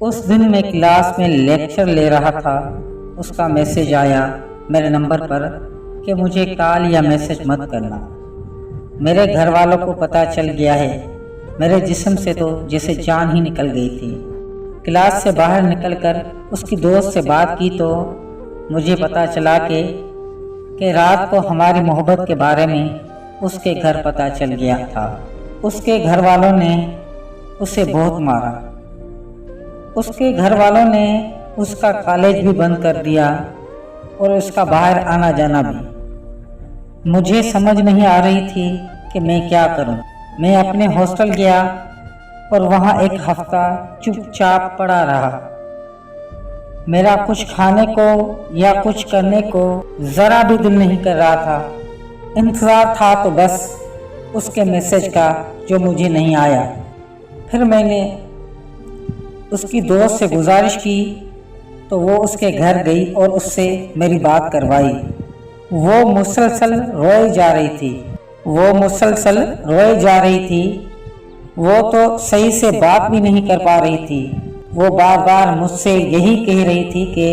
उस दिन मैं क्लास में लेक्चर ले रहा था। उसका मैसेज आया मेरे नंबर पर कि मुझे कॉल या मैसेज मत करना। मेरे घर वालों को पता चल गया है। मेरे जिस्म से तो जैसे जान ही निकल गई थी। क्लास से बाहर निकलकर उसकी दोस्त से बात की तो मुझे पता चला कि रात को हमारी मोहब्बत के बारे में उसके घर पता चल गया था। उसके घर वालों ने उसे बहुत मारा। उसके घर वालों ने उसका कॉलेज भी बंद कर दिया और उसका बाहर आना जाना भी। मुझे समझ नहीं आ रही थी कि मैं क्या करूं। मैं अपने हॉस्टल गया और वहां एक हफ्ता चुपचाप पड़ा रहा। मेरा कुछ खाने को या कुछ करने को ज़रा भी दिल नहीं कर रहा था। इंतज़ार था तो बस उसके मैसेज का जो मुझे नहीं आया। फिर मैंने उसकी दोस्त से गुजारिश की तो वो उसके घर गई और उससे मेरी बात करवाई। वो मुसलसल रोई जा रही थी। वो तो सही से बात भी नहीं कर पा रही थी। वो बार बार मुझसे यही कह रही थी कि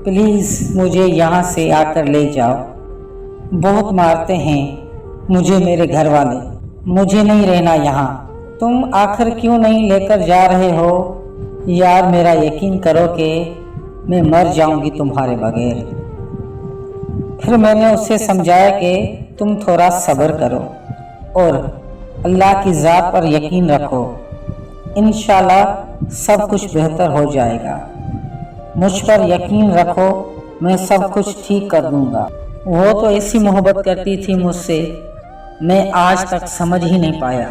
प्लीज़ मुझे यहाँ से आकर ले जाओ। बहुत मारते हैं मुझे मेरे घर वाले। मुझे नहीं रहना यहाँ। तुम आखिर क्यों नहीं लेकर जा रहे हो यार? मेरा यकीन करो कि मैं मर जाऊंगी तुम्हारे बगैर। फिर मैंने उसे समझाया कि तुम थोड़ा सब्र करो और अल्लाह की ज़ात पर यकीन रखो। इंशाल्लाह सब कुछ बेहतर हो जाएगा। मुझ पर यकीन रखो, मैं सब कुछ ठीक कर दूंगा। वो तो ऐसी मोहब्बत करती थी मुझसे, मैं आज तक समझ ही नहीं पाया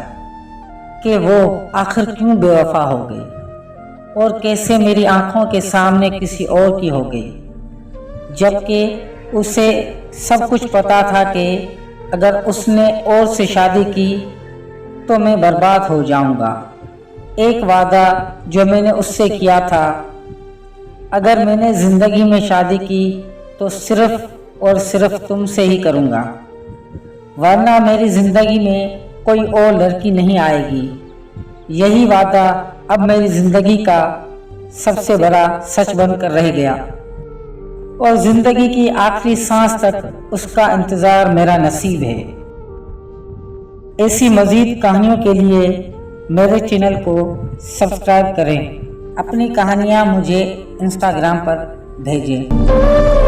कि वो आखिर क्यों बेवफा हो गई और कैसे मेरी आंखों के सामने किसी और की हो गई, जबकि उसे सब कुछ पता था कि अगर उसने और से शादी की तो मैं बर्बाद हो जाऊंगा। एक वादा जो मैंने उससे किया था, अगर मैंने ज़िंदगी में शादी की तो सिर्फ और सिर्फ तुमसे ही करूंगा, वरना मेरी ज़िंदगी में कोई और लड़की नहीं आएगी। यही वादा अब मेरी ज़िंदगी का सबसे बड़ा सच बनकर रह गया और ज़िंदगी की आखिरी सांस तक उसका इंतज़ार मेरा नसीब है। ऐसी मज़ीद कहानियों के लिए मेरे चैनल को सब्सक्राइब करें। अपनी कहानियाँ मुझे इंस्टाग्राम पर भेजें।